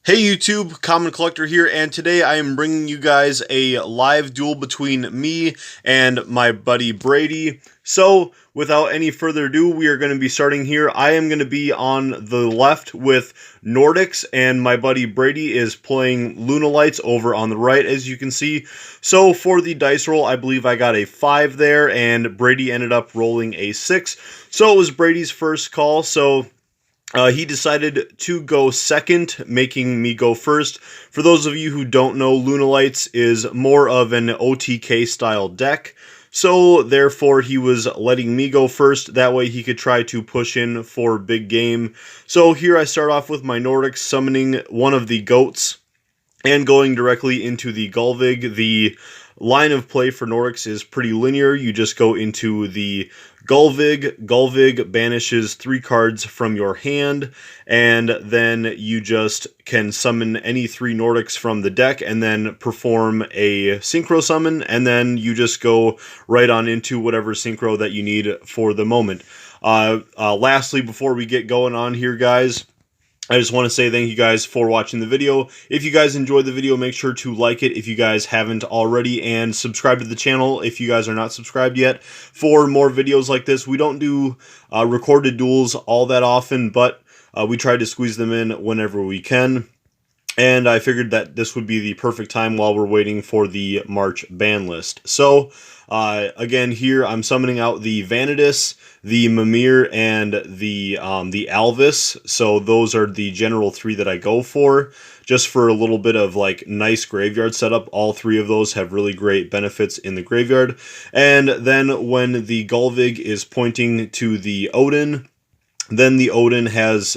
Hey YouTube, Common Collector here, and today I am bringing you guys a live duel between me and my buddy Brady. So, without any further ado, we are going to be starting here. I am going to be on the left with Nordics, and my buddy Brady is playing Lunalights over on the right, as you can see. So, for the dice roll, I believe I got a 5 there, and Brady ended up rolling a 6. So, it was Brady's first call, so he decided to go second, making me go first. For those of you who don't know, Lunalights is more of an OTK style deck. So therefore he was letting me go first. That way he could try to push in for big game. So here I start off with my Nordic summoning one of the goats and going directly into the Gulvig. The line of play for Nordics is pretty linear. You just go into the Gulvig. Gulvig banishes 3 cards from your hand, and then you just can summon any 3 Nordics from the deck and then perform a synchro summon, and then you just go right on into whatever synchro that you need for the moment. Lastly, before we get going on here, guys, I just want to say thank you guys for watching the video. If you guys enjoyed the video, make sure to like it if you guys haven't already, and subscribe to the channel if you guys are not subscribed yet for more videos like this. We don't do recorded duels all that often, but we try to squeeze them in whenever we can. And I figured that this would be the perfect time while we're waiting for the March ban list. So, again, here I'm summoning out the Vanitas, the Mimir, and the Alvis. So those are the general 3 that I go for, just for a little bit of like nice graveyard setup. All 3 of those have really great benefits in the graveyard. And then when the Gulvig is pointing to the Odin, then the Odin has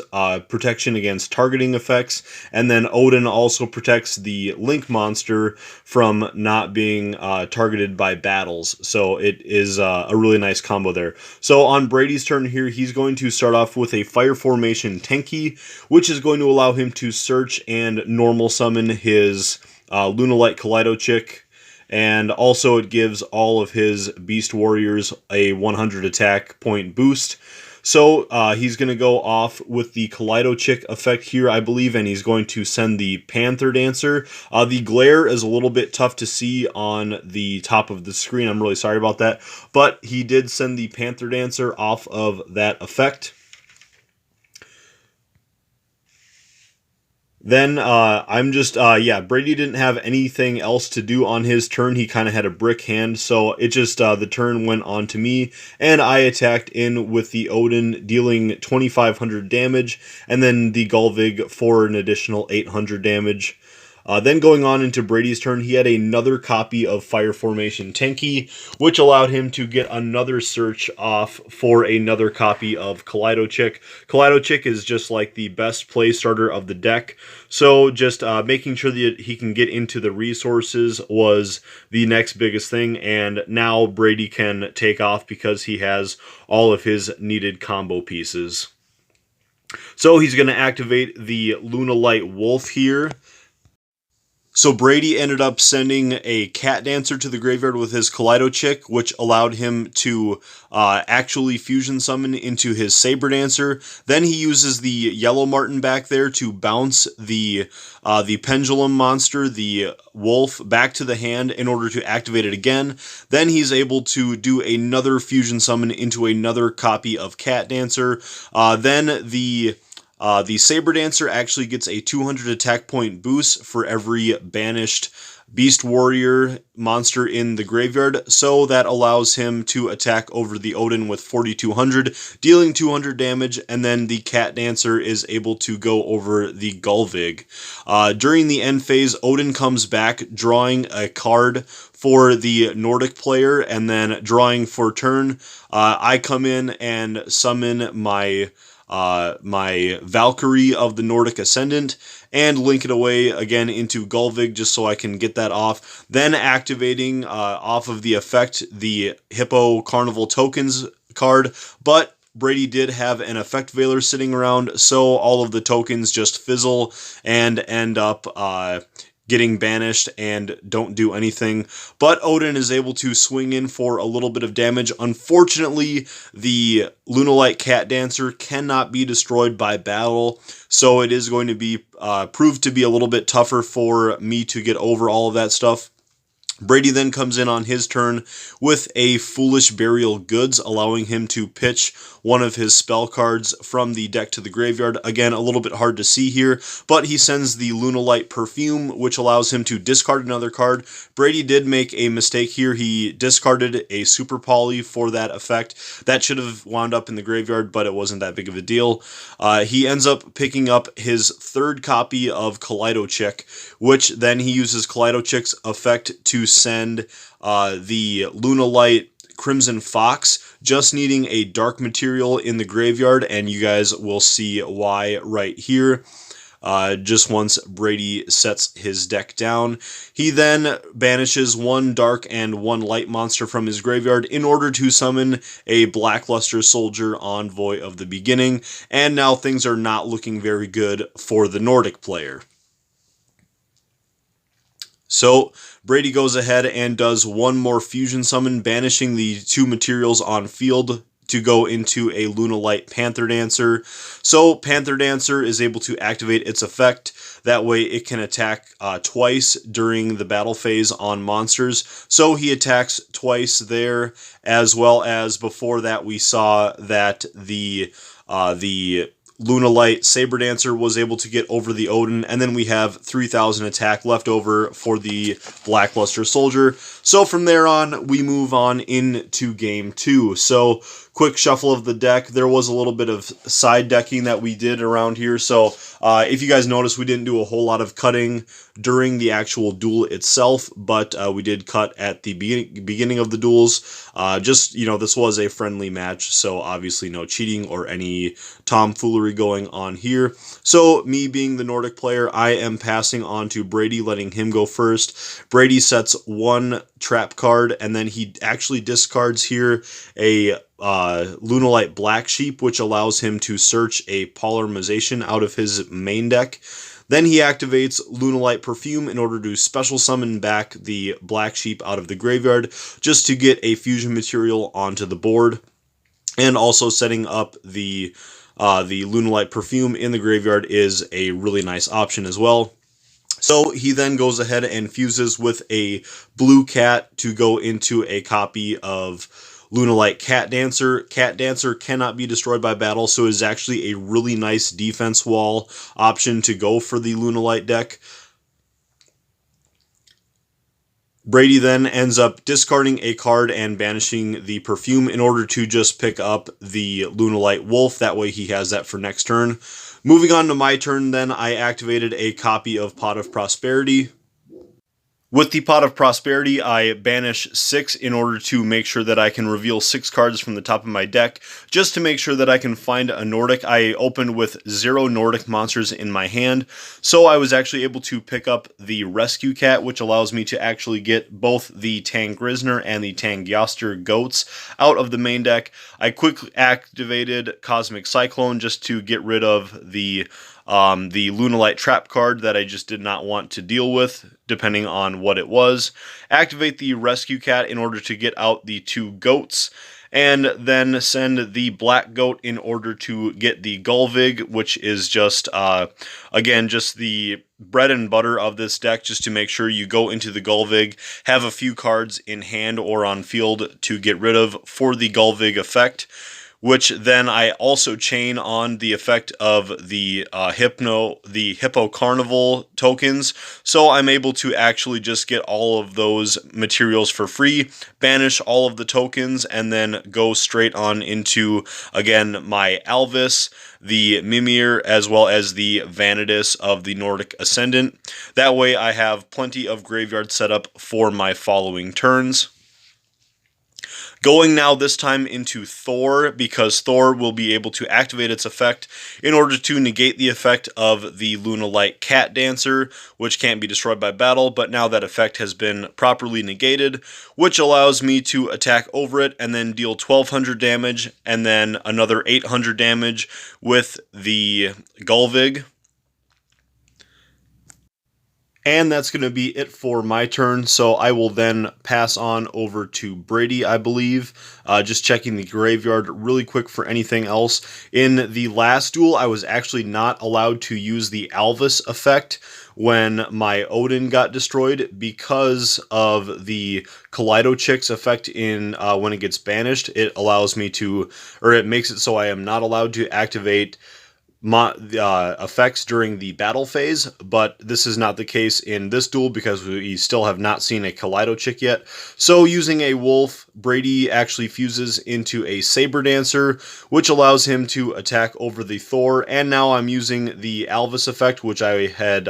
protection against targeting effects, and then Odin also protects the Link monster from not being targeted by battles. So it is a really nice combo there. So on Brady's turn here, he's going to start off with a Fire Formation Tenki, which is going to allow him to search and normal summon his Lunalight Kaleido-Chick. And also it gives all of his Beast Warriors a 100 attack point boost. So he's going to go off with the Kaleido-Chick effect here, I believe, and he's going to send the Panther Dancer. The glare is a little bit tough to see on the top of the screen. I'm really sorry about that. But he did send the Panther Dancer off of that effect. Then I'm just, Brady didn't have anything else to do on his turn. He kind of had a brick hand, so it just, the turn went on to me, and I attacked in with the Odin, dealing 2,500 damage, and then the Gulvig for an additional 800 damage. Then going on into Brady's turn, he had another copy of Fire Formation Tenki, which allowed him to get another search off for another copy of Kaleido-Chick. Kaleido-Chick is just like the best play starter of the deck, so just making sure that he can get into the resources was the next biggest thing, and now Brady can take off because he has all of his needed combo pieces. So he's going to activate the Lunalight Wolf here. So Brady ended up sending a Cat Dancer to the graveyard with his Kaleido-Chick, which allowed him to actually fusion summon into his Saber Dancer. Then he uses the Yellow Marten back there to bounce the Pendulum monster, the Wolf, back to the hand in order to activate it again. Then he's able to do another fusion summon into another copy of Cat Dancer. Then the Saber Dancer actually gets a 200 attack point boost for every banished Beast Warrior monster in the graveyard, so that allows him to attack over the Odin with 4,200, dealing 200 damage, and then the Cat Dancer is able to go over the Gulvig. During the end phase, Odin comes back, drawing a card for the Nordic player, and then drawing for turn. I come in and summon my Valkyrie of the Nordic Ascendant, and link it away again into Gulvig just so I can get that off. Then activating off of the effect the Hippo Carnival Tokens card, but Brady did have an Effect Veiler sitting around, so all of the tokens just fizzle and end up getting banished and don't do anything. But Odin is able to swing in for a little bit of damage. Unfortunately, the Lunalight Cat Dancer cannot be destroyed by battle, so it is going to be proved to be a little bit tougher for me to get over all of that stuff. Brady then comes in on his turn with a Foolish Burial Goods, allowing him to pitch one of his spell cards from the deck to the graveyard. Again, a little bit hard to see here, but he sends the Lunalight Perfume, which allows him to discard another card. Brady did make a mistake here. He discarded a Super Poly for that effect. That should have wound up in the graveyard, but it wasn't that big of a deal. He ends up picking up his third copy of Kaleidochick, which then he uses Kaleidochick's effect to send the Lunalight Crimson Fox, just needing a dark material in the graveyard, and you guys will see why right here. Just once Brady sets his deck down. He then banishes one dark and one light monster from his graveyard in order to summon a Blackluster Soldier Envoy of the Beginning, and now things are not looking very good for the Nordic player. So Brady goes ahead and does one more fusion summon, banishing the two materials on field to go into a Lunalight Panther Dancer. So Panther Dancer is able to activate its effect. That way it can attack twice during the battle phase on monsters. So he attacks twice there, as well as before that we saw that the Lunalight Saber Dancer was able to get over the Odin, and then we have 3,000 attack left over for the Blackluster Soldier. So from there on, we move on into Game 2. So quick shuffle of the deck. There was a little bit of side decking that we did around here. So if you guys notice, we didn't do a whole lot of cutting during the actual duel itself, but we did cut at the beginning of the duels. Just, this was a friendly match, so obviously no cheating or any tomfoolery going on here. So me being the Nordic player, I am passing on to Brady, letting him go first. Brady sets one trap card, and then he actually discards here a Lunalight Black Sheep, which allows him to search a Polymerization out of his main deck. Then he activates Lunalight Perfume in order to special summon back the Black Sheep out of the graveyard, just to get a fusion material onto the board. And also setting up the Lunalight Perfume in the graveyard is a really nice option as well. So he then goes ahead and fuses with a blue cat to go into a copy of Lunalight Cat Dancer. Cat Dancer cannot be destroyed by battle, so it is actually a really nice defense wall option to go for the Lunalight deck. Brady then ends up discarding a card and banishing the Perfume in order to just pick up the Lunalight Wolf. That way he has that for next turn. Moving on to my turn then, I activated a copy of Pot of Prosperity. With the Pot of Prosperity, I banish 6 in order to make sure that I can reveal 6 cards from the top of my deck, just to make sure that I can find a Nordic. I opened with 0 Nordic monsters in my hand, so I was actually able to pick up the Rescue Cat, which allows me to actually get both the Tangrisner and the Tangyoster goats out of the main deck. I quickly activated Cosmic Cyclone just to get rid of the Lunalight Trap card that I just did not want to deal with, depending on what it was. Activate the Rescue Cat in order to get out the 2 goats, and then send the Black Goat in order to get the Gulvig, which is just, again, just the bread and butter of this deck, just to make sure you go into the Gulvig, have a few cards in hand or on field to get rid of for the Gulvig effect, which then I also chain on the effect of the Hippo Carnival tokens, so I'm able to actually just get all of those materials for free, banish all of the tokens, and then go straight on into, again, my Alvis, the Mimir, as well as the Vanitas of the Nordic Ascendant. That way I have plenty of graveyard setup for my following turns. Going now this time into Thor, because Thor will be able to activate its effect in order to negate the effect of the Lunalight Cat Dancer, which can't be destroyed by battle, but now that effect has been properly negated, which allows me to attack over it and then deal 1,200 damage, and then another 800 damage with the Gulvig. And that's going to be it for my turn, so I will then pass on over to Brady, I believe. Just checking the graveyard really quick for anything else. In the last duel, I was actually not allowed to use the Alvis effect when my Odin got destroyed because of the Kaleido Chicks effect in when it gets banished. It allows me to, or it makes it so I am not allowed to activate effects during the battle phase, but this is not the case in this duel because we still have not seen a Kaleido Chick yet. So using a wolf, Brady actually fuses into a Saber Dancer, which allows him to attack over the Thor, and now I'm using the Alvis effect, which I had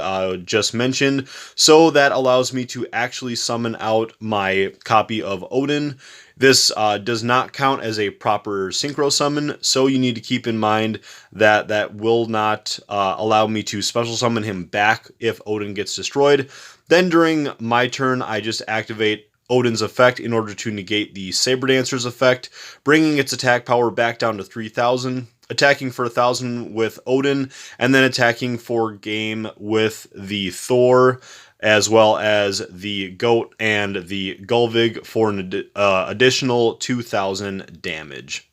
just mentioned, so that allows me to actually summon out my copy of Odin. This does not count as a proper synchro summon, so you need to keep in mind that that will not allow me to special summon him back if Odin gets destroyed. Then during my turn, I just activate Odin's effect in order to negate the Saber Dancer's effect, bringing its attack power back down to 3,000. Attacking for 1,000 with Odin, and then attacking for game with the Thor, as well as the Goat and the Gulvig for an additional 2,000 damage.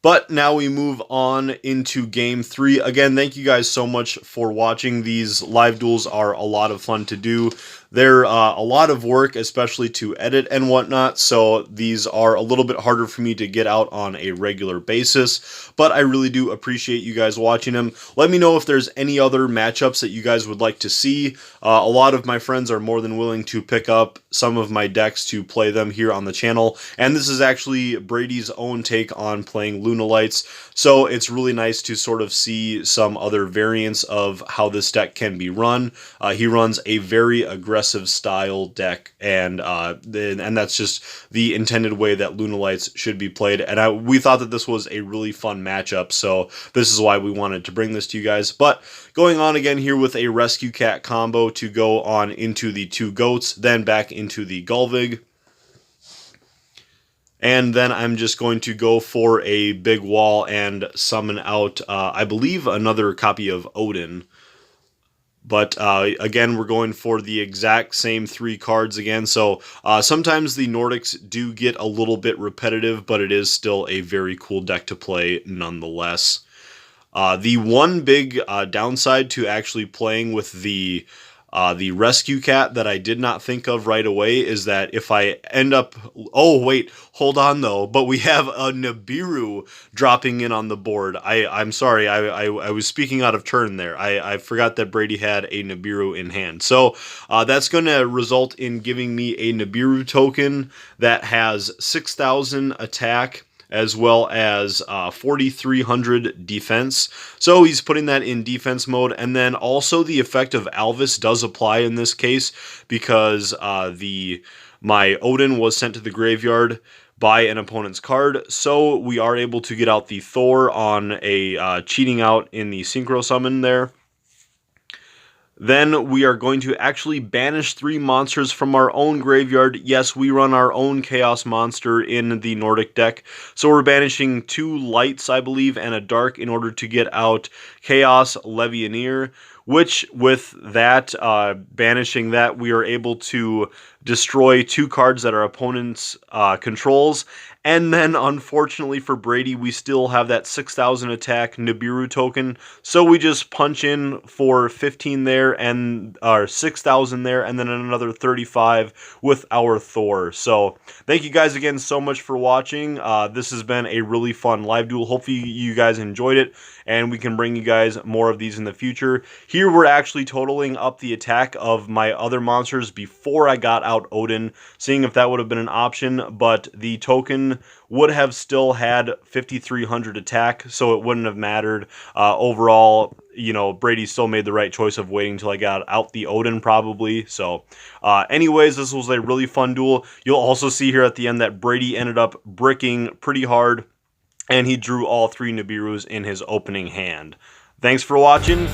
But now we move on into Game 3. Again, thank you guys so much for watching. These live duels are a lot of fun to do. They're a lot of work, especially to edit and whatnot, so these are a little bit harder for me to get out on a regular basis, but I really do appreciate you guys watching them. Let me know if there's any other matchups that you guys would like to see. A lot of my friends are more than willing to pick up some of my decks to play them here on the channel, and this is actually Brady's own take on playing Lunalights, so it's really nice to sort of see some other variants of how this deck can be run. He runs a very aggressive style deck, and that's just the intended way that Lunalights should be played, and we thought that this was a really fun matchup, so this is why we wanted to bring this to you guys. But going on again here with a Rescue Cat combo to go on into the two Goats, then back into the Gulvig. And then I'm just going to go for a big wall and summon out, I believe, another copy of Odin. But again, we're going for the exact same 3 cards again. So sometimes the Nordics do get a little bit repetitive, but it is still a very cool deck to play nonetheless. The one big downside to actually playing with the Rescue Cat that I did not think of right away is that if I end up... Oh, wait, hold on, though. But we have a Nibiru dropping in on the board. I'm sorry, I was speaking out of turn there. I forgot that Brady had a Nibiru in hand. So that's going to result in giving me a Nibiru token that has 6,000 attack, as well as 4,300 defense. So he's putting that in defense mode, and then also the effect of Alvis does apply in this case because my Odin was sent to the graveyard by an opponent's card, so we are able to get out the Thor on a cheating out in the synchro summon there. Then we are going to actually banish 3 monsters from our own graveyard. Yes, we run our own Chaos Monster in the Nordic deck. So we're banishing 2 lights, I believe, and a dark in order to get out Chaos Legionnaire, which with that, banishing that, we are able to destroy 2 cards that our opponent's controls. And then, unfortunately for Brady, we still have that 6,000 attack Nibiru token, so we just punch in for 15 there, and 6,000 there, and then another 35 with our Thor. So, thank you guys again so much for watching. This has been a really fun live duel. Hopefully you guys enjoyed it, and we can bring you guys more of these in the future. Here we're actually totaling up the attack of my other monsters before I got out Odin, seeing if that would have been an option, but the token would have still had 5,300 attack, so it wouldn't have mattered. Overall, you know, Brady still made the right choice of waiting until I got out the Odin, probably. So, anyways, this was a really fun duel. You'll also see here at the end that Brady ended up bricking pretty hard, and he drew all 3 Nibirus in his opening hand. Thanks for watching.